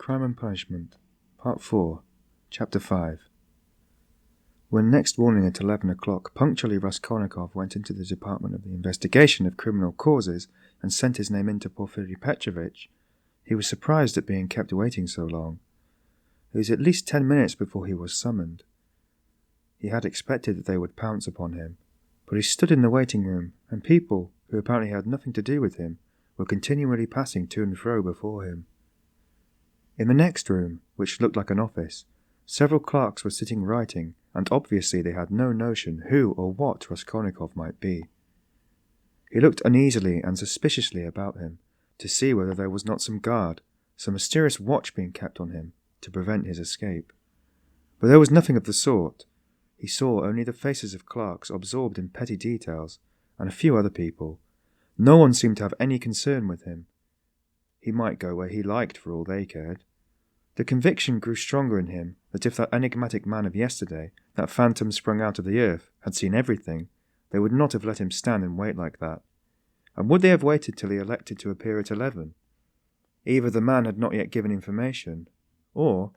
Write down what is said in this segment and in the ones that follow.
Crime and Punishment, Part 4, Chapter 5. When next morning at 11 o'clock, punctually Raskolnikov went into the Department of the Investigation of Criminal Causes and sent his name in to Porfiry Petrovitch, he was surprised at being kept waiting so long. It was at least 10 minutes before he was summoned. He had expected that they would pounce upon him, but he stood in the waiting room, and people, who apparently had nothing to do with him, were continually passing to and fro before him. In the next room, which looked like an office, several clerks were sitting writing, and obviously they had no notion who or what Raskolnikov might be. He looked uneasily and suspiciously about him, to see whether there was not some guard, some mysterious watch being kept on him, to prevent his escape. But there was nothing of the sort. He saw only the faces of clerks absorbed in petty details, and a few other people. No one seemed to have any concern with him. He might go where he liked for all they cared. The conviction grew stronger in him that if that enigmatic man of yesterday, that phantom sprung out of the earth, had seen everything, they would not have let him stand and wait like that. And would they have waited till he elected to appear at 11? Either the man had not yet given information, or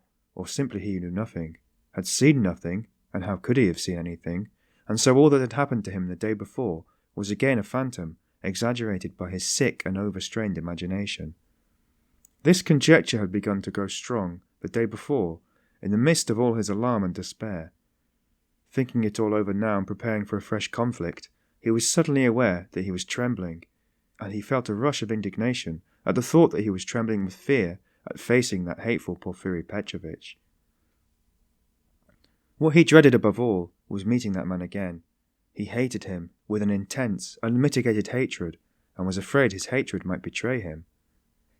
simply he knew nothing, had seen nothing, and how could he have seen anything, and so all that had happened to him the day before was again a phantom, exaggerated by his sick and overstrained imagination. This conjecture had begun to grow strong the day before, in the midst of all his alarm and despair. Thinking it all over now and preparing for a fresh conflict, he was suddenly aware that he was trembling, and he felt a rush of indignation at the thought that he was trembling with fear at facing that hateful Porfiry Petrovitch. What he dreaded above all was meeting that man again. He hated him with an intense, unmitigated hatred, and was afraid his hatred might betray him.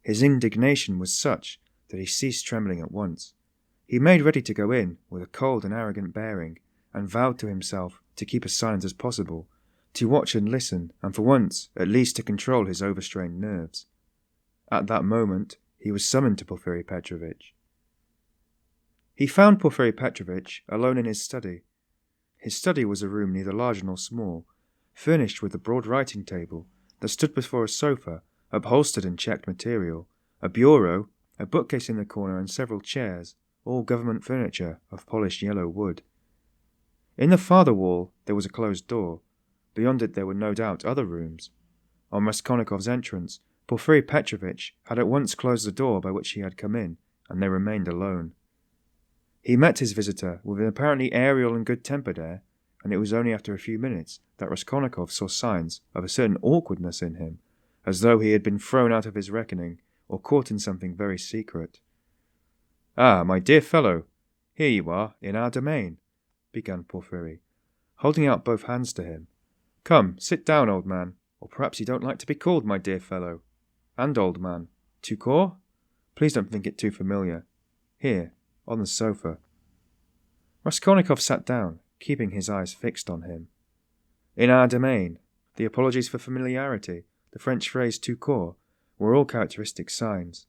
His indignation was such that he ceased trembling at once. He made ready to go in with a cold and arrogant bearing, and vowed to himself to keep as silent as possible, to watch and listen, and for once at least to control his overstrained nerves. At that moment he was summoned to Porfiry Petrovitch. He found Porfiry Petrovitch alone in his study. His study was a room neither large nor small, furnished with a broad writing table that stood before a sofa, upholstered in checked material, a bureau, a bookcase in the corner, and several chairs, all government furniture of polished yellow wood. In the farther wall there was a closed door. Beyond it there were no doubt other rooms. On Raskolnikov's entrance, Porfiry Petrovitch had at once closed the door by which he had come in, and they remained alone. He met his visitor with an apparently aerial and good-tempered air, and it was only after a few minutes that Raskolnikov saw signs of a certain awkwardness in him, as though he had been thrown out of his reckoning, or caught in something very secret. "Ah, my dear fellow, here you are, in our domain," began Porfiry, holding out both hands to him. "Come, sit down, old man, or perhaps you don't like to be called my dear fellow. And old man. Tout court? Please don't think it too familiar. Here, on the sofa." Raskolnikov sat down, keeping his eyes fixed on him. In our domain, the apologies for familiarity, the French phrase tout court, were all characteristic signs.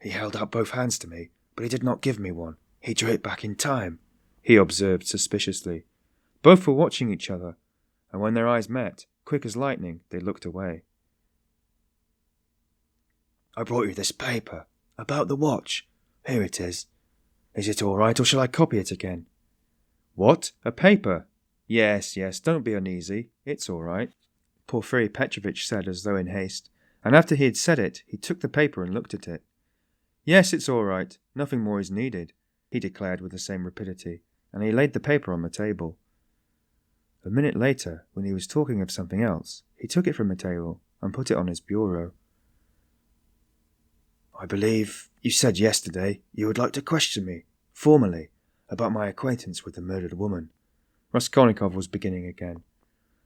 "He held out both hands to me, but he did not give me one. He drew it back in time," he observed suspiciously. Both were watching each other, and when their eyes met, quick as lightning, they looked away. "I brought you this paper, about the watch. Here it is. Is it all right, or shall I copy it again?" "What? A paper? Yes, don't be uneasy. It's all right," Porfiry Petrovitch said as though in haste, and after he had said it, he took the paper and looked at it. "Yes, it's all right. Nothing more is needed," he declared with the same rapidity, and he laid the paper on the table. A minute later, when he was talking of something else, he took it from the table and put it on his bureau. "I believe you said yesterday you would like to question me, formally, about my acquaintance with the murdered woman." Raskolnikov was beginning again.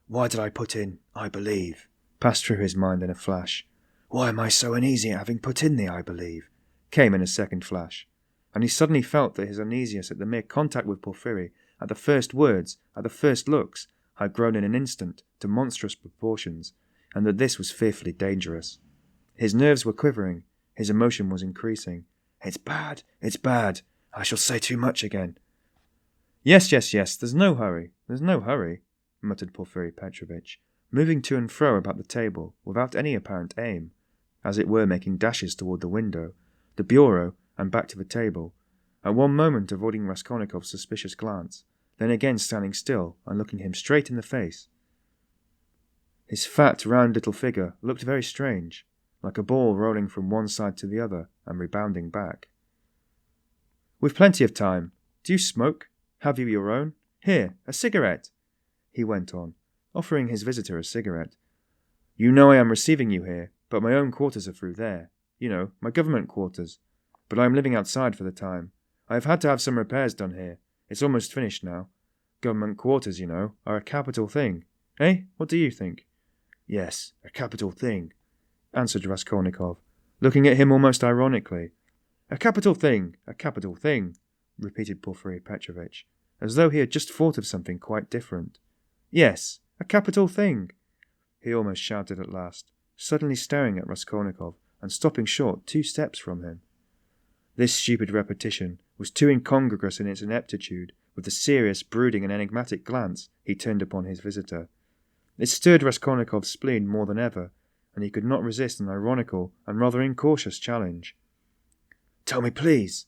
"Why did I put in 'I believe'?" passed through his mind in a flash. "Why am I so uneasy at having put in the 'I believe'?" came in a second flash, and he suddenly felt that his uneasiness at the mere contact with Porfiry, at the first words, at the first looks, had grown in an instant to monstrous proportions, and that this was fearfully dangerous. His nerves were quivering, his emotion was increasing. It's bad, I shall say too much again." Yes, there's no hurry, muttered Porfiry Petrovitch, moving to and fro about the table without any apparent aim, as it were making dashes toward the window, the bureau, and back to the table, at one moment avoiding Raskolnikov's suspicious glance, then again standing still and looking him straight in the face. His fat, round little figure looked very strange, like a ball rolling from one side to the other and rebounding back. "We've plenty of time. Do you smoke? Have you your own? Here, a cigarette," he went on, offering his visitor a cigarette. "You know I am receiving you here, but my own quarters are through there. You know, my government quarters. But I am living outside for the time. I have had to have some repairs done here. It's almost finished now. Government quarters, you know, are a capital thing. Eh? What do you think?" "Yes, a capital thing," answered Raskolnikov, looking at him almost ironically. A capital thing, repeated Porfiry Petrovitch, as though he had just thought of something quite different. "Yes, a capital thing," he almost shouted at last, suddenly staring at Raskolnikov and stopping short 2 steps from him. This stupid repetition was too incongruous in its ineptitude with the serious, brooding and enigmatic glance he turned upon his visitor. It stirred Raskolnikov's spleen more than ever, and he could not resist an ironical and rather incautious challenge. "Tell me, please,"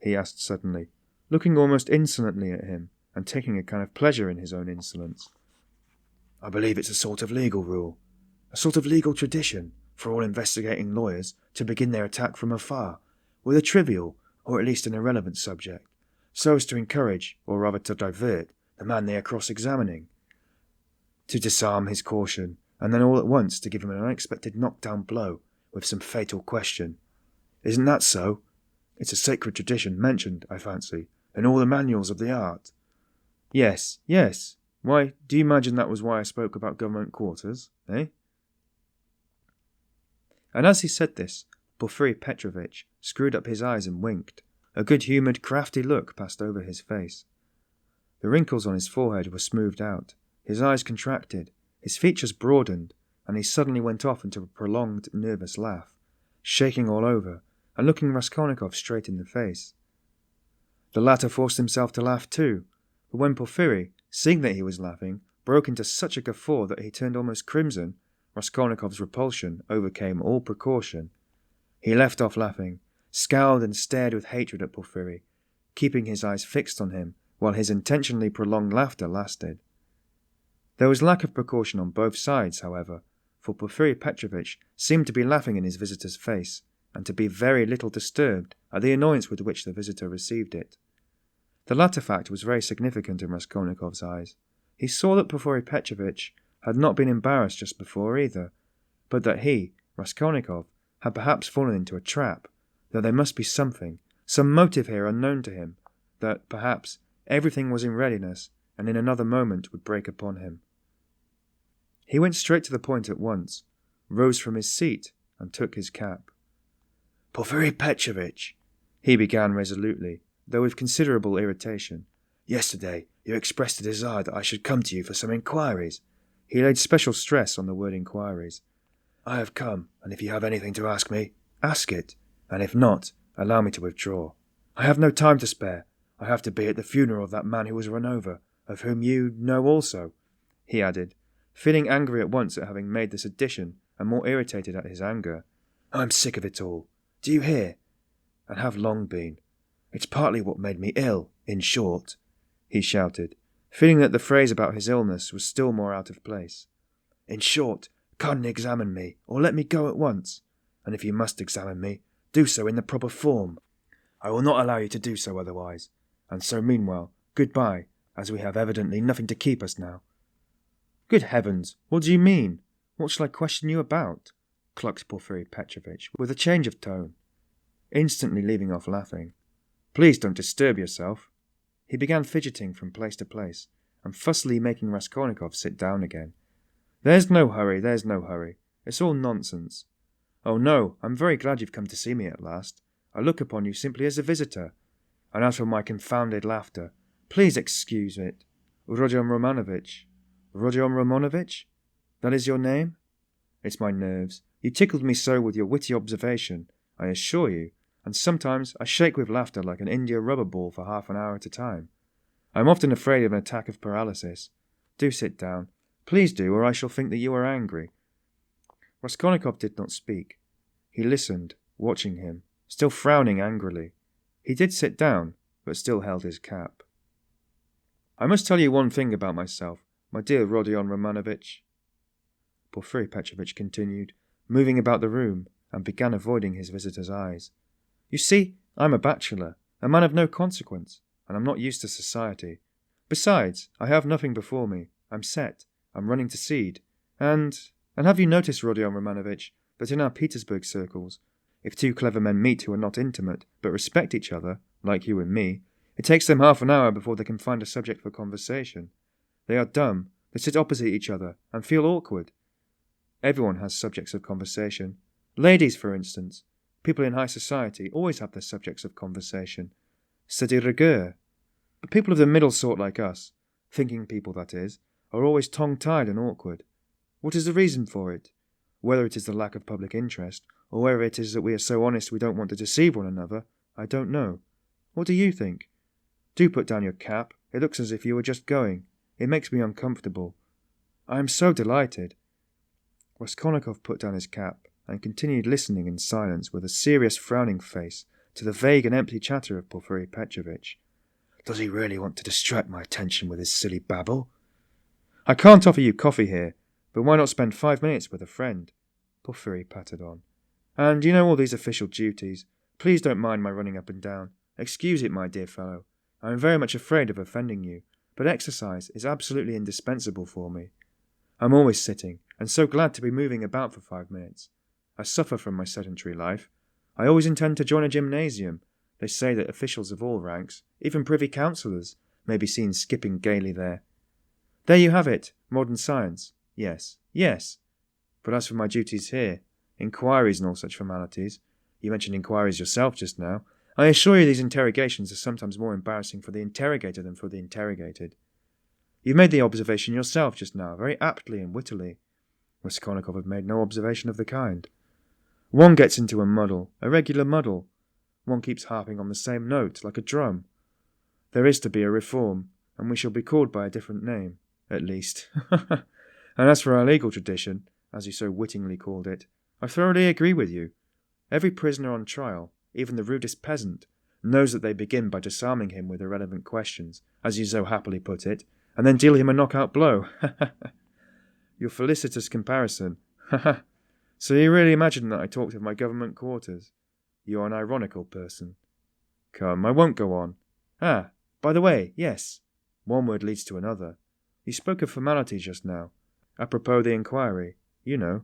he asked suddenly, looking almost insolently at him, and taking a kind of pleasure in his own insolence. "I believe it's a sort of legal rule, a sort of legal tradition, for all investigating lawyers to begin their attack from afar, with a trivial, or at least an irrelevant subject, so as to encourage, or rather to divert, the man they are cross-examining, to disarm his caution, and then all at once to give him an unexpected knock-down blow with some fatal question. Isn't that so? It's a sacred tradition mentioned, I fancy, in all the manuals of the art." Yes. Why, do you imagine that was why I spoke about government quarters, eh?" And as he said this, Porfiry Petrovitch screwed up his eyes and winked. A good-humoured, crafty look passed over his face. The wrinkles on his forehead were smoothed out, his eyes contracted, his features broadened, and he suddenly went off into a prolonged, nervous laugh, shaking all over, and looking Raskolnikov straight in the face. The latter forced himself to laugh too, but when Porfiry, seeing that he was laughing, broke into such a guffaw that he turned almost crimson, Raskolnikov's repulsion overcame all precaution. He left off laughing, scowled and stared with hatred at Porfiry, keeping his eyes fixed on him while his intentionally prolonged laughter lasted. There was lack of precaution on both sides, however, for Porfiry Petrovitch seemed to be laughing in his visitor's face, and to be very little disturbed at the annoyance with which the visitor received it. The latter fact was very significant in Raskolnikov's eyes. He saw that Porfiry Petrovitch had not been embarrassed just before either, but that he, Raskolnikov, had perhaps fallen into a trap, that there must be something, some motive here unknown to him, that, perhaps, everything was in readiness, and in another moment would break upon him. He went straight to the point at once, rose from his seat, and took his cap. "Porfiry Petrovitch," he began resolutely, though with considerable irritation, "yesterday you expressed a desire that I should come to you for some inquiries." He laid special stress on the word inquiries. "I have come, and if you have anything to ask me, ask it, and if not, allow me to withdraw. I have no time to spare. I have to be at the funeral of that man who was run over, of whom you know also," he added, feeling angry at once at having made this addition and more irritated at his anger. "I'm sick of it all. Do you hear? And have long been. It's partly what made me ill, in short," he shouted, feeling that the phrase about his illness was still more out of place. "In short, kindly examine me, or let me go at once. And if you must examine me, do so in the proper form. I will not allow you to do so otherwise. And so meanwhile, goodbye, as we have evidently nothing to keep us now." "Good heavens, what do you mean? What shall I question you about?" clucked Porfiry Petrovitch, with a change of tone, instantly leaving off laughing. "Please don't disturb yourself." He began fidgeting from place to place, and fussily making Raskolnikov sit down again. There's no hurry. It's all nonsense." "Oh no, I'm very glad you've come to see me at last. I look upon you simply as a visitor. And as for my confounded laughter, please excuse it. Rodyon Romanovitch? That is your name? It's my nerves. You tickled me so with your witty observation, I assure you, and sometimes I shake with laughter like an India rubber ball for half an hour at a time. I'm often afraid of an attack of paralysis. Do sit down. Please do, or I shall think that you are angry." Raskolnikov did not speak. He listened, watching him, still frowning angrily. He did sit down, but still held his cap. "I must tell you one thing about myself, my dear Rodion Romanovitch," Porfiry Petrovitch continued, moving about the room, and began avoiding his visitor's eyes. "You see, I'm a bachelor, a man of no consequence, and I'm not used to society. Besides, I have nothing before me. I'm set. I'm running to seed. And have you noticed, Rodion Romanovitch, that in our Petersburg circles, if two clever men meet who are not intimate, but respect each other, like you and me, it takes them half an hour before they can find a subject for conversation. They are dumb, they sit opposite each other, and feel awkward. Everyone has subjects of conversation. Ladies, for instance. People in high society always have their subjects of conversation. C'est de rigueur. But people of the middle sort like us, thinking people that is, are always tongue-tied and awkward. What is the reason for it? Whether it is the lack of public interest, or whether it is that we are so honest we don't want to deceive one another, I don't know. What do you think? Do put down your cap. It looks as if you were just going. It makes me uncomfortable. I am so delighted." Raskolnikov put down his cap and continued listening in silence with a serious frowning face to the vague and empty chatter of Porfiry Petrovitch. "Does he really want to distract my attention with his silly babble?" "I can't offer you coffee here, but why not spend 5 minutes with a friend?" Porfiry pattered on. "And you know all these official duties. Please don't mind my running up and down. Excuse it, my dear fellow. I am very much afraid of offending you, but exercise is absolutely indispensable for me. I'm always sitting, and so glad to be moving about for 5 minutes. I suffer from my sedentary life. I always intend to join a gymnasium. They say that officials of all ranks, even privy councillors, may be seen skipping gaily there. There you have it, modern science. Yes, yes. But as for my duties here, inquiries and all such formalities, you mentioned inquiries yourself just now, I assure you these interrogations are sometimes more embarrassing for the interrogator than for the interrogated. You've made the observation yourself just now, very aptly and wittily. Raskolnikov had made no observation of the kind. One gets into a muddle, a regular muddle. One keeps harping on the same note, like a drum. There is to be a reform, and we shall be called by a different name, at least. And as for our legal tradition, as you so wittingly called it, I thoroughly agree with you. Every prisoner on trial, even the rudest peasant, knows that they begin by disarming him with irrelevant questions, as you so happily put it, and then deal him a knockout blow. Your felicitous comparison. So you really imagine that I talked of my government quarters? You are an ironical person. Come, I won't go on. Ah, by the way, yes. One word leads to another. You spoke of formality just now. Apropos the inquiry, you know.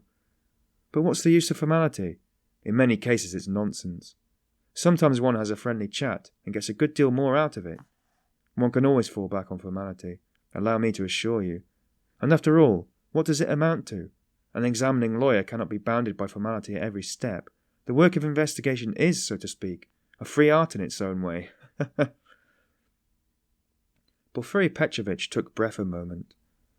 But what's the use of formality? In many cases it's nonsense. Sometimes one has a friendly chat and gets a good deal more out of it. One can always fall back on formality, allow me to assure you. And after all, what does it amount to? An examining lawyer cannot be bounded by formality at every step. The work of investigation is, so to speak, a free art in its own way. Porfiry Petrovitch took breath a moment.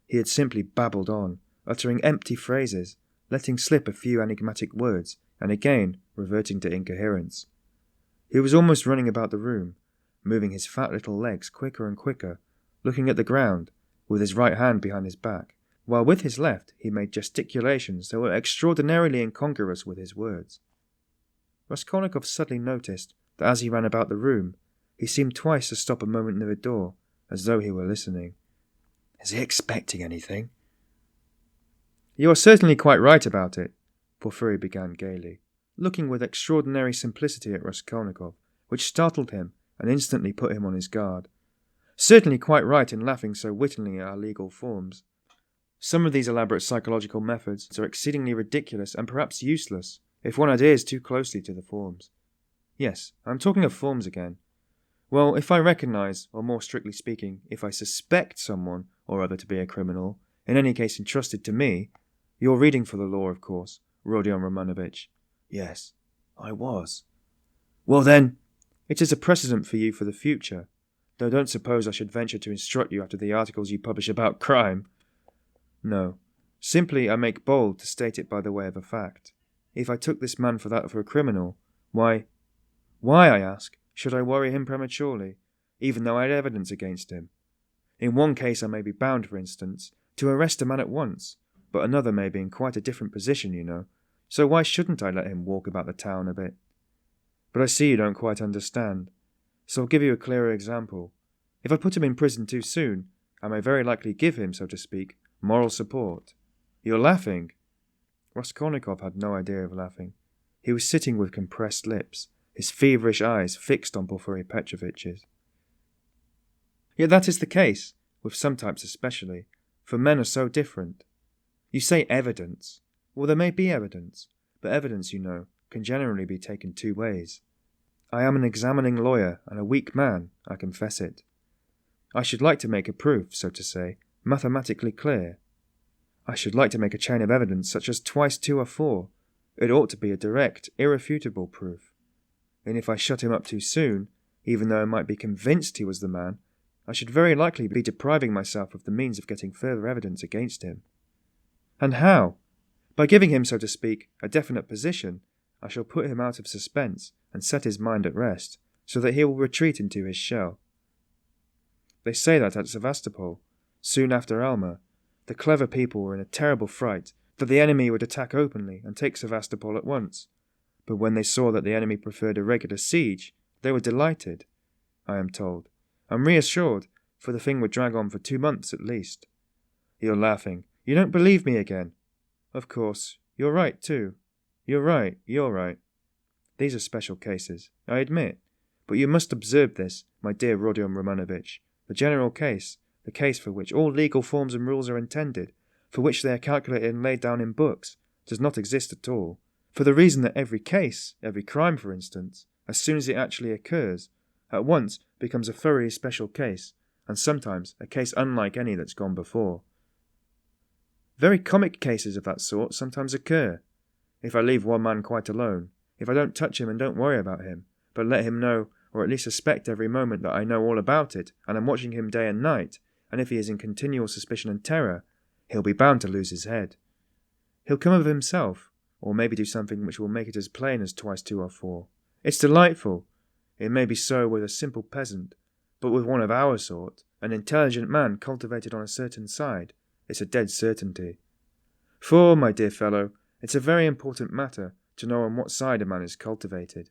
He had simply babbled on, uttering empty phrases, letting slip a few enigmatic words, and again reverting to incoherence. He was almost running about the room, moving his fat little legs quicker and quicker, looking at the ground, with his right hand behind his back, while with his left he made gesticulations that were extraordinarily incongruous with his words. Raskolnikov suddenly noticed that as he ran about the room, he seemed twice to stop a moment near the door, as though he were listening. Is he expecting anything? You are certainly quite right about it, Porfiry began gaily, looking with extraordinary simplicity at Raskolnikov, which startled him and instantly put him on his guard. Certainly quite right in laughing so wittily at our legal forms. Some of these elaborate psychological methods are exceedingly ridiculous and perhaps useless, if one adheres too closely to the forms. Yes, I am talking of forms again. Well, if I recognize, or more strictly speaking, if I suspect someone or other to be a criminal, in any case entrusted to me, you're reading for the law, of course, Rodion Romanovitch. Yes, I was. Well then, it is a precedent for you for the future, though don't suppose I should venture to instruct you after the articles you publish about crime. No, simply I make bold to state it by the way of a fact. If I took this man for a criminal, why, I ask, should I worry him prematurely, even though I had evidence against him? In one case I may be bound, for instance, to arrest a man at once, but another may be in quite a different position, you know, so why shouldn't I let him walk about the town a bit? But I see you don't quite understand. So I'll give you a clearer example. If I put him in prison too soon, I may very likely give him, so to speak, moral support. You're laughing." Raskolnikov had no idea of laughing. He was sitting with compressed lips, his feverish eyes fixed on Porfiry Petrovitch's. "Yet that is the case, with some types especially, for men are so different. You say evidence. Well, there may be evidence, but evidence, you know, can generally be taken two ways. I am an examining lawyer and a weak man, I confess it. I should like to make a proof, so to say, mathematically clear. I should like to make a chain of evidence such as twice two are four. It ought to be a direct, irrefutable proof. And if I shut him up too soon, even though I might be convinced he was the man, I should very likely be depriving myself of the means of getting further evidence against him. And how? By giving him, so to speak, a definite position, I shall put him out of suspense and set his mind at rest, so that he will retreat into his shell. They say that at Sevastopol, soon after Alma, the clever people were in a terrible fright that the enemy would attack openly and take Sevastopol at once. But when they saw that the enemy preferred a regular siege, they were delighted, I am told, and reassured, for the thing would drag on for 2 months at least. You're laughing. You don't believe me again. Of course, you're right too. You're right. These are special cases, I admit, but you must observe this, my dear Rodya Romanovitch. The general case, the case for which all legal forms and rules are intended, for which they are calculated and laid down in books, does not exist at all, for the reason that every case, every crime for instance, as soon as it actually occurs, at once becomes a thoroughly special case, and sometimes a case unlike any that's gone before. Very comic cases of that sort sometimes occur. If I leave one man quite alone, if I don't touch him and don't worry about him, but let him know, or at least suspect every moment that I know all about it, and am watching him day and night, and if he is in continual suspicion and terror, he'll be bound to lose his head. He'll come of himself, or maybe do something which will make it as plain as twice two are four. It's delightful. It may be so with a simple peasant, but with one of our sort, an intelligent man cultivated on a certain side, it's a dead certainty. For, my dear fellow, it's a very important matter to know on what side a man is cultivated.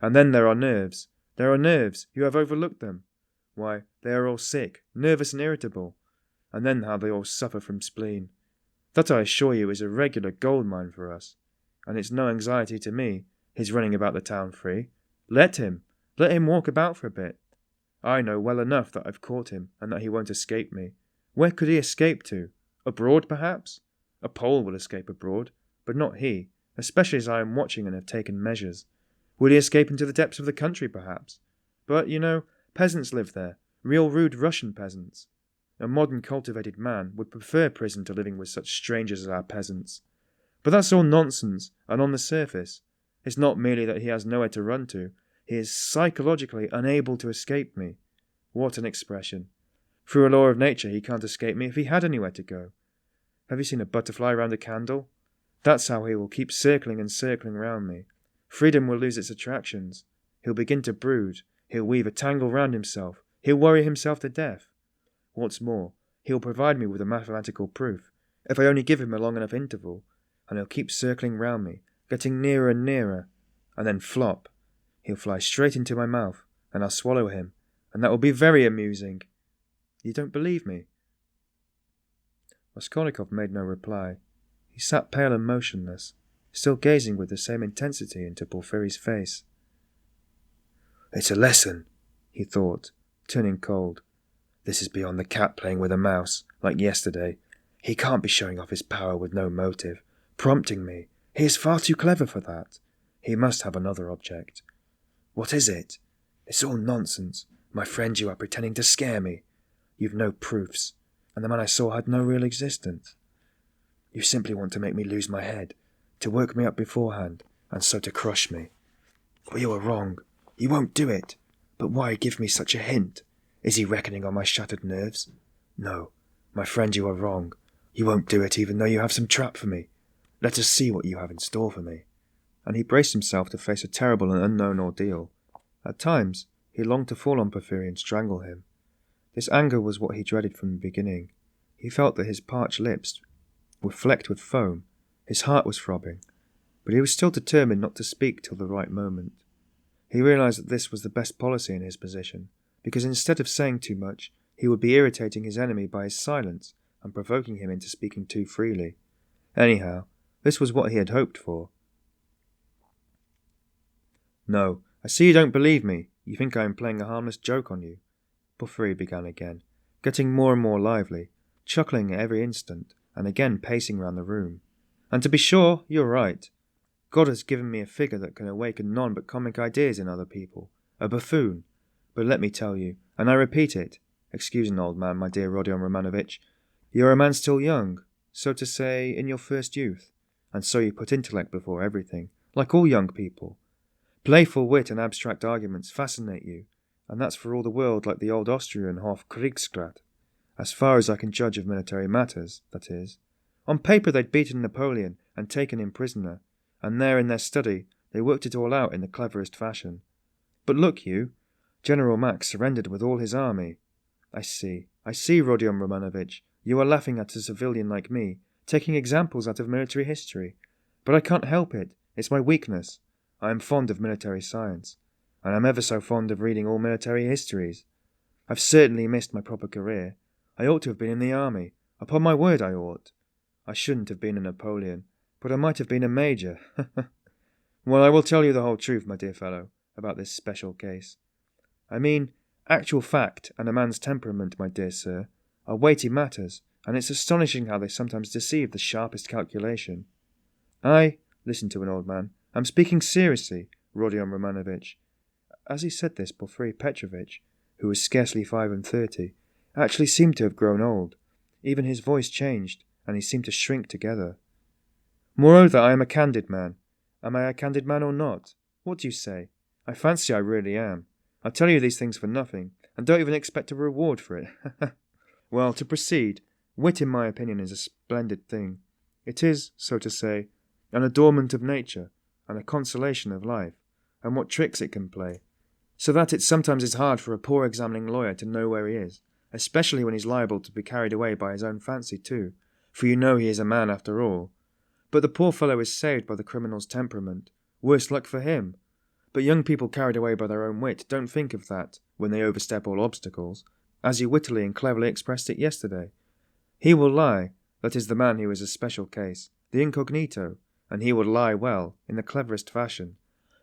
And then there are nerves. There are nerves. You have overlooked them. Why, they are all sick, nervous and irritable. And then how they all suffer from spleen. That, I assure you, is a regular gold mine for us. And it's no anxiety to me, his running about the town free. Let him walk about for a bit. I know well enough that I've caught him, and that he won't escape me. Where could he escape to? Abroad, perhaps? A Pole will escape abroad, but not he, especially as I am watching and have taken measures. Will he escape into the depths of the country, perhaps? But, you know, peasants live there, real rude Russian peasants. A modern cultivated man would prefer prison to living with such strangers as our peasants. But that's all nonsense, and on the surface. It's not merely that he has nowhere to run to, he is psychologically unable to escape me. What an expression. Through a law of nature he can't escape me if he had anywhere to go. Have you seen a butterfly round a candle? That's how he will keep circling and circling round me. Freedom will lose its attractions. He'll begin to brood. He'll weave a tangle round himself. He'll worry himself to death. What's more, he'll provide me with a mathematical proof, if I only give him a long enough interval, and he'll keep circling round me, getting nearer and nearer, and then flop. He'll fly straight into my mouth, and I'll swallow him, and that will be very amusing. You don't believe me? Raskolnikov made no reply. He sat pale and motionless, still gazing with the same intensity into Porfiry's face. It's a lesson, he thought, turning cold. This is beyond the cat playing with a mouse, like yesterday. He can't be showing off his power with no motive, prompting me. He is far too clever for that. He must have another object. What is it? It's all nonsense. My friend, you are pretending to scare me. You've no proofs, and the man I saw had no real existence. You simply want to make me lose my head, to work me up beforehand, and so to crush me. But you are wrong. You won't do it. But why give me such a hint? Is he reckoning on my shattered nerves? No, my friend, you are wrong. You won't do it even though you have some trap for me. Let us see what you have in store for me. And he braced himself to face a terrible and unknown ordeal. At times, he longed to fall on Porfiry and strangle him. This anger was what he dreaded from the beginning. He felt that his parched lips were flecked with foam, his heart was throbbing, but he was still determined not to speak till the right moment. He realized that this was the best policy in his position, because instead of saying too much, he would be irritating his enemy by his silence and provoking him into speaking too freely. Anyhow, this was what he had hoped for. "No, I see you don't believe me. You think I am playing a harmless joke on you," Porfiry began again, getting more and more lively, chuckling at every instant, and again pacing round the room. "And to be sure, you're right. God has given me a figure that can awaken none but comic ideas in other people, a buffoon. But let me tell you, and I repeat it, excuse an old man, my dear Rodya Romanovitch, you're a man still young, so to say, in your first youth, and so you put intellect before everything, like all young people. Playful wit and abstract arguments fascinate you, and that's for all the world like the old Austrian Hof Kriegsrat, as far as I can judge of military matters, that is. On paper they'd beaten Napoleon and taken him prisoner, and there in their study they worked it all out in the cleverest fashion. But look you, General Mack surrendered with all his army. I see, Rodya Romanovitch, you are laughing at a civilian like me, taking examples out of military history. But I can't help it, it's my weakness. I am fond of military science, and I'm ever so fond of reading all military histories. I've certainly missed my proper career. I ought to have been in the army. Upon my word I ought. I shouldn't have been a Napoleon, but I might have been a major. Well, I will tell you the whole truth, my dear fellow, about this special case. I mean, actual fact and a man's temperament, my dear sir, are weighty matters, and it's astonishing how they sometimes deceive the sharpest calculation. Listen to an old man. I'm speaking seriously, Rodya Romanovitch." As he said this, Porfiry Petrovitch, who was scarcely 35, actually seemed to have grown old. Even his voice changed, and he seemed to shrink together. "Moreover, I am a candid man. Am I a candid man or not? What do you say? I fancy I really am. I tell you these things for nothing, and don't even expect a reward for it. Well, to proceed, wit in my opinion is a splendid thing. It is, so to say, an adornment of nature, and a consolation of life, and what tricks it can play, so that it sometimes is hard for a poor examining lawyer to know where he is, especially when he's liable to be carried away by his own fancy too, for you know he is a man after all. But the poor fellow is saved by the criminal's temperament. Worse luck for him. But young people carried away by their own wit don't think of that when they overstep all obstacles, as you wittily and cleverly expressed it yesterday. He will lie, that is the man who is a special case, the incognito, and he will lie well, in the cleverest fashion.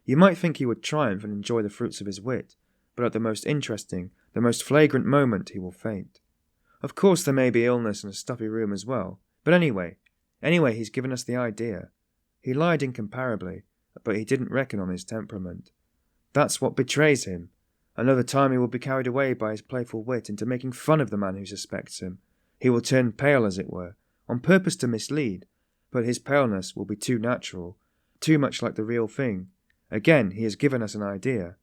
You might think he would triumph and enjoy the fruits of his wit, but at the most interesting, the most flagrant moment he will faint. Of course there may be illness in a stuffy room as well, but anyway he's given us the idea. He lied incomparably, but he didn't reckon on his temperament. That's what betrays him. Another time he will be carried away by his playful wit into making fun of the man who suspects him. He will turn pale, as it were, on purpose to mislead, but his paleness will be too natural, too much like the real thing. Again, he has given us an idea.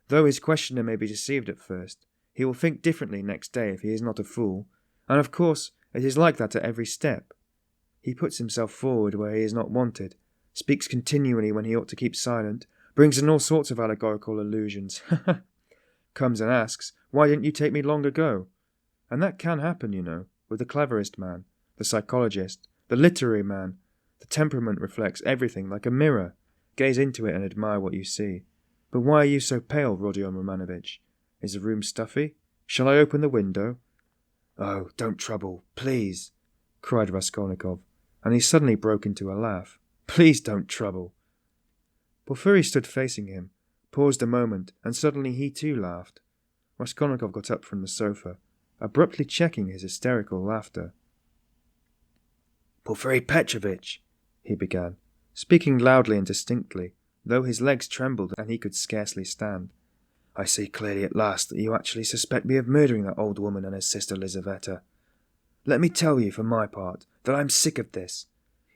Though his questioner may be deceived at first, he will think differently next day if he is not a fool, and of course it is like that at every step. He puts himself forward where he is not wanted, speaks continually when he ought to keep silent, brings in all sorts of allegorical allusions, comes and asks, "Why didn't you take me long ago?" And that can happen, you know, with the cleverest man, the psychologist, the literary man. The temperament reflects everything like a mirror. Gaze into it and admire what you see. But why are you so pale, Rodya Romanovitch? Is the room stuffy? Shall I open the window? "Oh, don't trouble, please," cried Raskolnikov, and he suddenly broke into a laugh. "Please don't trouble." Porfiry stood facing him, paused a moment, and suddenly he too laughed. Raskolnikov got up from the sofa, abruptly checking his hysterical laughter. "Porfiry Petrovitch," he began, speaking loudly and distinctly, though his legs trembled and he could scarcely stand. "I see clearly at last that you actually suspect me of murdering that old woman and her sister Lizaveta. Let me tell you, for my part, that I am sick of this.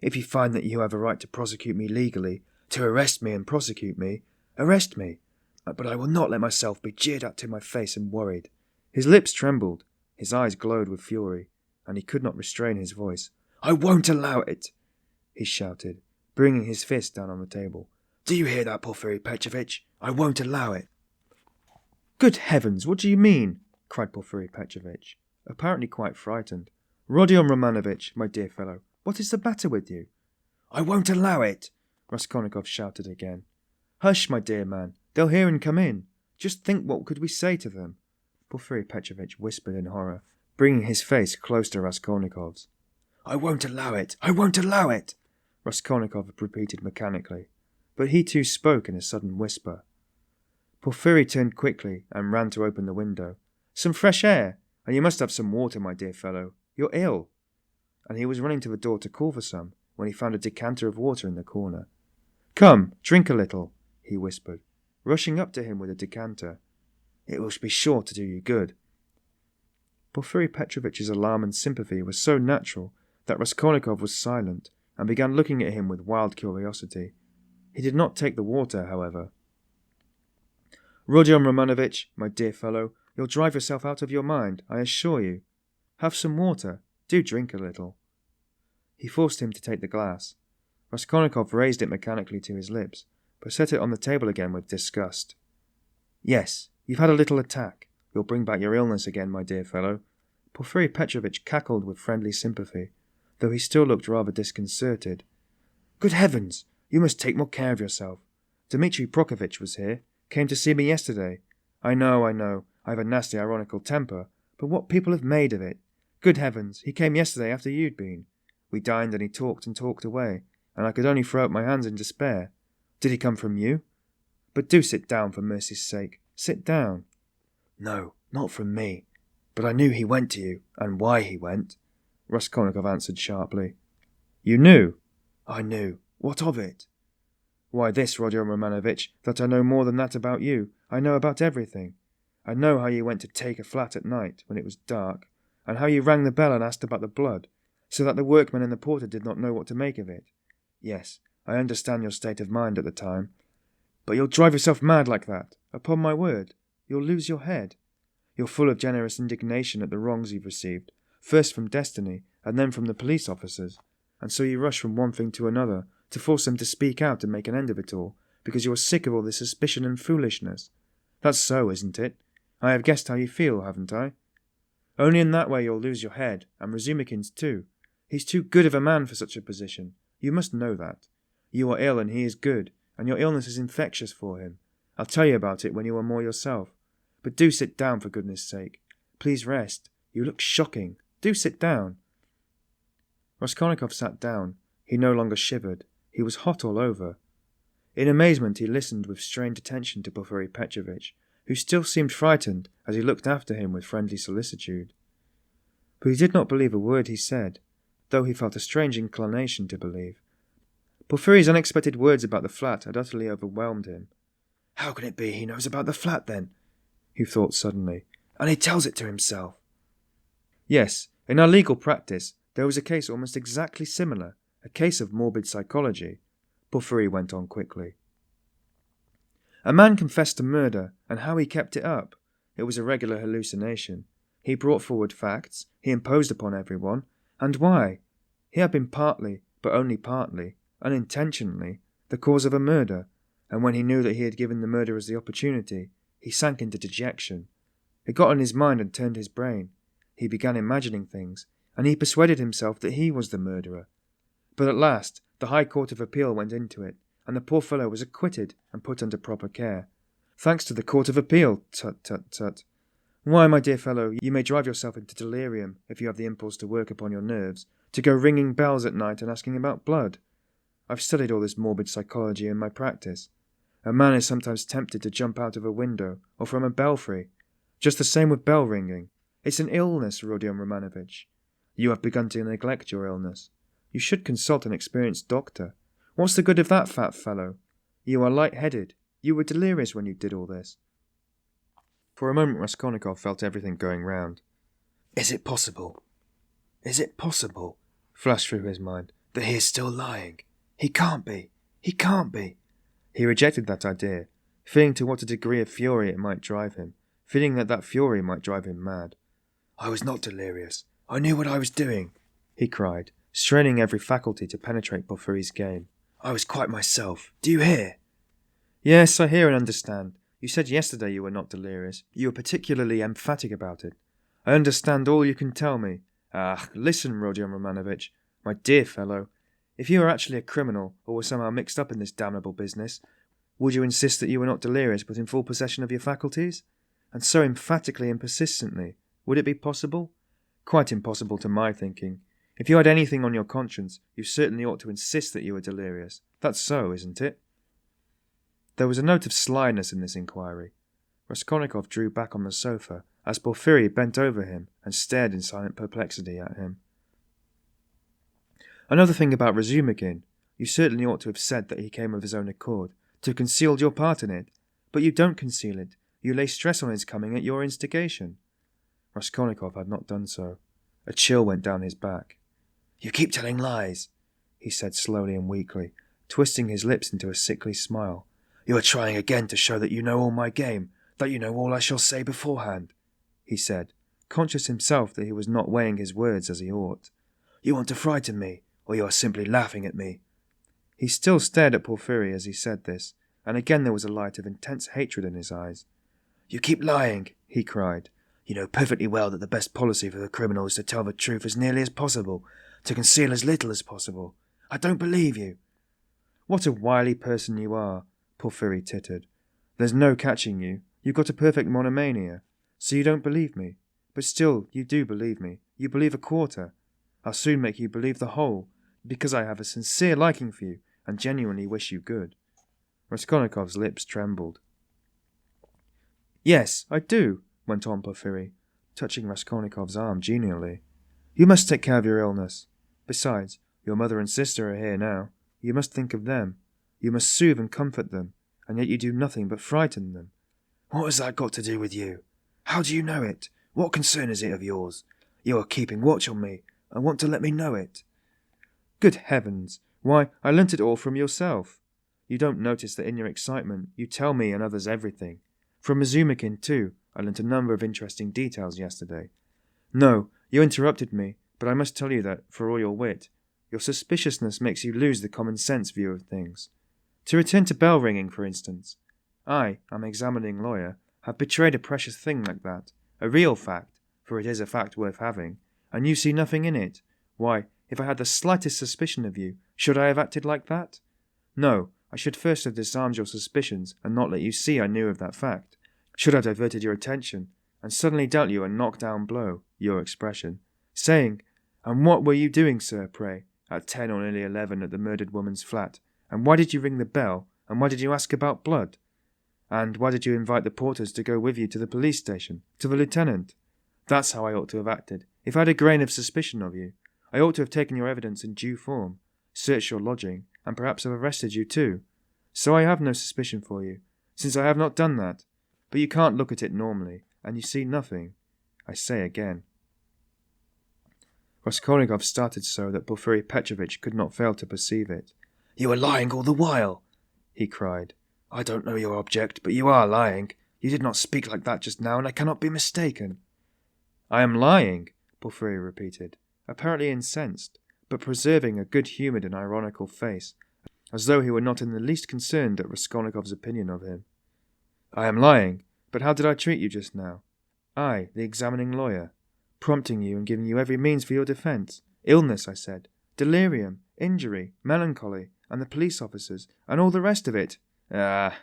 If you find that you have a right to prosecute me legally, to arrest me and prosecute me, arrest me. But I will not let myself be jeered at to my face and worried." His lips trembled, his eyes glowed with fury, and he could not restrain his voice. "I won't allow it!" he shouted, bringing his fist down on the table. "Do you hear that, Porfiry Petrovitch? I won't allow it!" "Good heavens, what do you mean?" cried Porfiry Petrovitch, apparently quite frightened. "Rodya Romanovitch, my dear fellow, what is the matter with you?" "I won't allow it!" Raskolnikov shouted again. "Hush, my dear man, They'll hear and come in. Just think what could we say to them?" Porfiry Petrovitch whispered in horror, bringing his face close to Raskolnikov's. "I won't allow it! I won't allow it!" Raskolnikov repeated mechanically, but he too spoke in a sudden whisper. Porfiry turned quickly and ran to open the window. "Some fresh air! And you must have some water, my dear fellow. You're ill." And he was running to the door to call for some, when he found a decanter of water in the corner. "Come, drink a little," he whispered, rushing up to him with a decanter. "It will be sure to do you good." Porfiry Petrovitch's alarm and sympathy was so natural that Raskolnikov was silent and began looking at him with wild curiosity. He did not take the water, however. "Rodya Romanovitch, my dear fellow, you'll drive yourself out of your mind, I assure you. Have some water. Do drink a little." He forced him to take the glass. Raskolnikov raised it mechanically to his lips, but set it on the table again with disgust. "Yes, you've had a little attack. You'll bring back your illness again, my dear fellow." Porfiry Petrovitch cackled with friendly sympathy, though he still looked rather disconcerted. "Good heavens! You must take more care of yourself. Dmitri Prokofitch was here, came to see me yesterday. I know, I have a nasty ironical temper, but what people have made of it! Good heavens, he came yesterday after you'd been. We dined and he talked and talked away, and I could only throw up my hands in despair. Did he come from you? But do sit down, for mercy's sake. Sit down." "No, not from me. But I knew he went to you, and why he went," Raskolnikov answered sharply. "You knew?" "I knew. What of it?" "Why this, Rodya Romanovitch, that I know more than that about you. I know about everything. I know how you went to take a flat at night, when it was dark, and how you rang the bell and asked about the blood, so that the workman and the porter did not know what to make of it. Yes, I understand your state of mind at the time. But you'll drive yourself mad like that, upon my word. You'll lose your head. You're full of generous indignation at the wrongs you've received, first from destiny, and then from the police officers, and so you rush from one thing to another, to force them to speak out and make an end of it all, because you are sick of all this suspicion and foolishness. That's so, isn't it? I have guessed how you feel, haven't I? Only in that way you'll lose your head, and Razumikhin's too. He's too good of a man for such a position. You must know that. You are ill and he is good, and your illness is infectious for him. I'll tell you about it when you are more yourself. But do sit down, for goodness sake. Please rest. You look shocking. Do sit down." Raskolnikov sat down. He no longer shivered. He was hot all over. In amazement he listened with strained attention to Porfiry Petrovitch, who still seemed frightened as he looked after him with friendly solicitude. But he did not believe a word he said, though he felt a strange inclination to believe. Porfiry's unexpected words about the flat had utterly overwhelmed him. "How can it be he knows about the flat, then?" he thought suddenly. "And he tells it to himself." "Yes, in our legal practice there was a case almost exactly similar, a case of morbid psychology," Porfiry went on quickly. "A man confessed to murder, and how he kept it up. It was a regular hallucination. He brought forward facts, he imposed upon everyone. And why? He had been partly, but only partly, unintentionally, the cause of a murder, and when he knew that he had given the murderers the opportunity, he sank into dejection. It got on his mind and turned his brain. He began imagining things, and he persuaded himself that he was the murderer. But at last the High Court of Appeal went into it, and the poor fellow was acquitted and put under proper care. Thanks to the Court of Appeal, tut, tut, tut. Why, my dear fellow, you may drive yourself into delirium, if you have the impulse to work upon your nerves, to go ringing bells at night and asking about blood. I've studied all this morbid psychology in my practice. A man is sometimes tempted to jump out of a window, or from a belfry. Just the same with bell ringing. It's an illness, Rodion Romanovitch. You have begun to neglect your illness. You should consult an experienced doctor. What's the good of that, fat fellow? You are light-headed. You were delirious when you did all this." For a moment Raskolnikov felt everything going round. "Is it possible? Is it possible?" flashed through his mind, "that he is still lying? He can't be. He can't be." He rejected that idea, feeling to what a degree of fury it might drive him, feeling that that fury might drive him mad. "I was not delirious. I knew what I was doing," he cried, straining every faculty to penetrate Porfiry's game. "I was quite myself. Do you hear?" "Yes, I hear and understand. You said yesterday you were not delirious. You were particularly emphatic about it. I understand all you can tell me. Ah, listen, Rodion Romanovitch, my dear fellow. If you are actually a criminal, or were somehow mixed up in this damnable business, Would you insist that you were not delirious but in full possession of your faculties? And so emphatically and persistently? Would it be possible? Quite impossible to my thinking. If you had anything on your conscience, you certainly ought to insist that you were delirious. That's so, isn't it? There was a note of slyness in this inquiry. Raskolnikov drew back on the sofa as Porfiry bent over him and stared in silent perplexity at him. Another thing about Razumikhin. You certainly ought to have said that he came of his own accord, to have concealed your part in it. But you don't conceal it. You lay stress on his coming at your instigation. Raskolnikov had not done so. A chill went down his back. You keep telling lies, he said slowly and weakly, twisting his lips into a sickly smile. You are trying again to show that you know all my game, that you know all I shall say beforehand, he said, conscious himself that he was not weighing his words as he ought. You want to frighten me, or you are simply laughing at me. He still stared at Porfiry as he said this, and again there was a light of intense hatred in his eyes. You keep lying, he cried. You know perfectly well that the best policy for the criminal is to tell the truth as nearly as possible, to conceal as little as possible. I don't believe you. What a wily person you are, Porfiry tittered. There's no catching you. You've got a perfect monomania. So you don't believe me. But still, you do believe me. You believe a quarter. I'll soon make you believe the whole, because I have a sincere liking for you, and genuinely wish you good. Raskolnikov's lips trembled. Yes, I do, went on Porfiry, touching Raskolnikov's arm genially. You must take care of your illness. Besides, your mother and sister are here now. You must think of them. You must soothe and comfort them, and yet you do nothing but frighten them. What has that got to do with you? How do you know it? What concern is it of yours? You are keeping watch on me, and want to let me know it. Good heavens! Why, I learnt it all from yourself. You don't notice that in your excitement you tell me and others everything. From Razumikhin, too, I learnt a number of interesting details yesterday. No, you interrupted me, but I must tell you that, for all your wit, your suspiciousness makes you lose the common-sense view of things. To return to bell-ringing, for instance. I, an examining lawyer, have betrayed a precious thing like that, a real fact, for it is a fact worth having, and you see nothing in it. Why, if I had the slightest suspicion of you, should I have acted like that? No, I should first have disarmed your suspicions and not let you see I knew of that fact. Should have diverted your attention, and suddenly dealt you a knock-down blow, your expression, saying, And what were you doing, sir, pray, at 10 or nearly 11 at the murdered woman's flat? And why did you ring the bell? And why did you ask about blood? And why did you invite the porters to go with you to the police station, to the lieutenant? That's how I ought to have acted. If I had a grain of suspicion of you, I ought to have taken your evidence in due form, searched your lodging, and perhaps have arrested you too. So I have no suspicion for you, since I have not done that. But you can't look at it normally, and you see nothing. I say again. Raskolnikov started so that Porfiry Petrovitch could not fail to perceive it. You are lying all the while, he cried. I don't know your object, but you are lying. You did not speak like that just now, and I cannot be mistaken. I am lying, Porfiry repeated, apparently incensed, but preserving a good-humoured and ironical face, as though he were not in the least concerned at Raskolnikov's opinion of him. I am lying, but how did I treat you just now? I, the examining lawyer, prompting you and giving you every means for your defence. Illness, I said, delirium, injury, melancholy, and the police officers, and all the rest of it. Ah,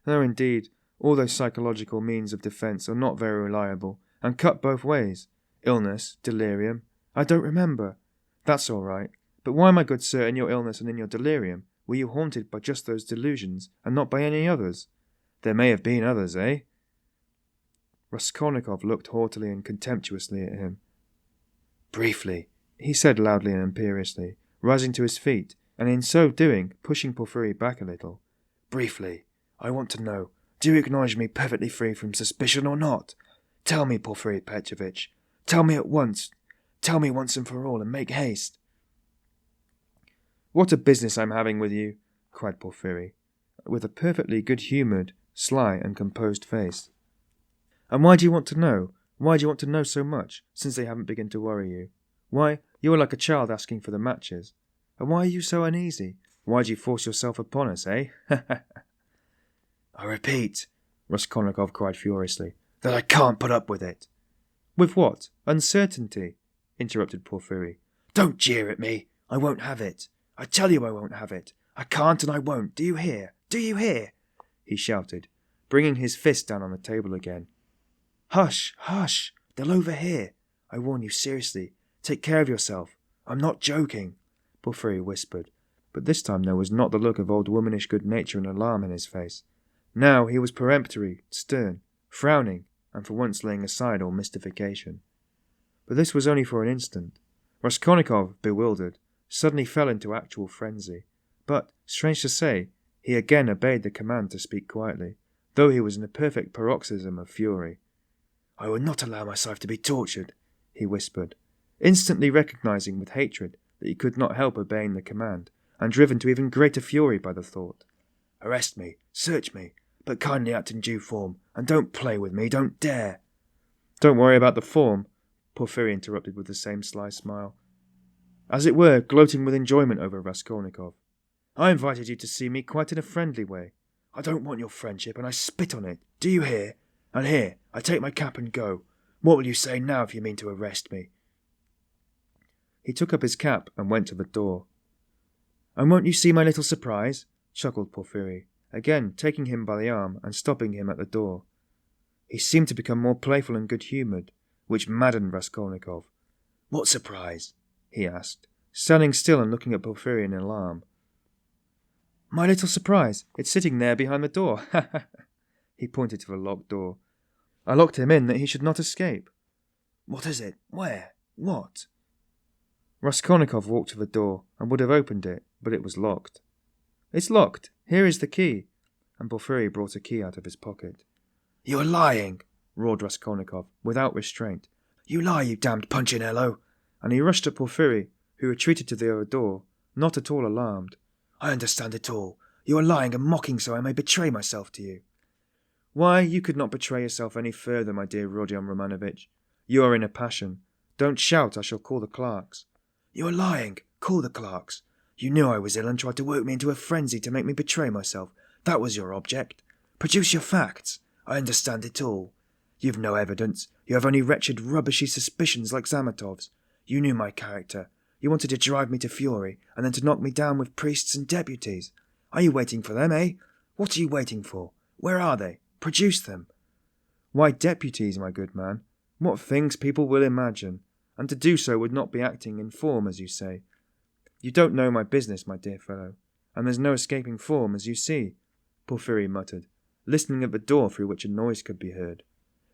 no, indeed, all those psychological means of defence are not very reliable, and cut both ways. Illness, delirium, I don't remember. That's all right. But why, my good sir, in your illness and in your delirium, were you haunted by just those delusions, and not by any others? There may have been others, eh? Raskolnikov looked haughtily and contemptuously at him. Briefly, he said loudly and imperiously, rising to his feet, and in so doing pushing Porfiry back a little. Briefly, I want to know, do you acknowledge me perfectly free from suspicion or not? Tell me, Porfiry Petrovitch. Tell me at once. Tell me once and for all, and make haste. What a business I'm having with you, cried Porfiry, with a perfectly good-humoured, sly and composed face. And why do you want to know? Why do you want to know so much, since they haven't begun to worry you? Why, you are like a child asking for the matches. And why are you so uneasy? Why do you force yourself upon us, eh? I repeat, Raskolnikov cried furiously, that I can't put up with it. With what? Uncertainty, interrupted Porfiry. Don't jeer at me. I won't have it. I tell you I won't have it. I can't and I won't. Do you hear? Do you hear?" he shouted, bringing his fist down on the table again. "Hush, hush! They'll overhear. I warn you seriously. Take care of yourself. I'm not joking," Porfiry whispered, but this time there was not the look of old womanish good nature and alarm in his face. Now he was peremptory, stern, frowning, and for once laying aside all mystification. But this was only for an instant. Raskolnikov, bewildered, suddenly fell into actual frenzy. But, strange to say, he again obeyed the command to speak quietly, though he was in a perfect paroxysm of fury. "I will not allow myself to be tortured," he whispered, instantly recognizing with hatred that he could not help obeying the command, and driven to even greater fury by the thought. "Arrest me, search me, but kindly act in due form, and don't play with me, don't dare." "Don't worry about the form," Porfiry interrupted with the same sly smile, as it were gloating with enjoyment over Raskolnikov. "I invited you to see me quite in a friendly way. I don't want your friendship, and I spit on it. Do you hear? And here, I take my cap and go. What will you say now if you mean to arrest me?" He took up his cap and went to the door. "And won't you see my little surprise?" chuckled Porfiry, again taking him by the arm and stopping him at the door. He seemed to become more playful and good-humoured, which maddened Raskolnikov. "What surprise?" he asked, standing still and looking at Porfiry in alarm. "My little surprise. It's sitting there behind the door. Ha ha!" He pointed to the locked door. "I locked him in that he should not escape." "What is it? Where? What?" Raskolnikov walked to the door and would have opened it, but it was locked. "It's locked. Here is the key." And Porfiry brought a key out of his pocket. "You are lying!" roared Raskolnikov, without restraint. "You lie, you damned Punchinello!" And he rushed at Porfiry, who retreated to the other door, not at all alarmed. "I understand it all. You are lying and mocking so I may betray myself to you." "Why, you could not betray yourself any further, my dear Rodya Romanovitch. You are in a passion. Don't shout, I shall call the clerks." "You are lying. Call the clerks. You knew I was ill and tried to work me into a frenzy to make me betray myself. That was your object. Produce your facts. I understand it all. You've no evidence. You have only wretched, rubbishy suspicions like Zamatov's. You knew my character. You wanted to drive me to fury, and then to knock me down with priests and deputies. Are you waiting for them, eh? What are you waiting for? Where are they? Produce them." "Why deputies, my good man? What things people will imagine, and to do so would not be acting in form, as you say. You don't know my business, my dear fellow, and there's no escaping form, as you see," Porfiry muttered, listening at the door through which a noise could be heard.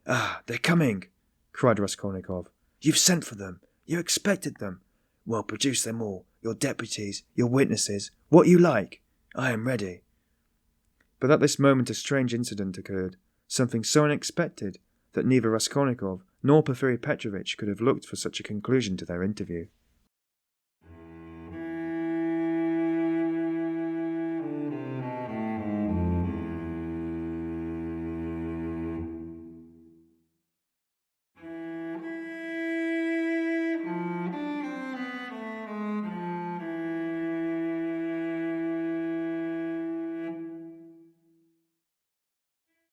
"Ah, they're coming!" cried Raskolnikov. "You've sent for them. You expected them. Well, produce them all, your deputies, your witnesses, what you like. I am ready." But at this moment a strange incident occurred, something so unexpected that neither Raskolnikov nor Porfiry Petrovitch could have looked for such a conclusion to their interview.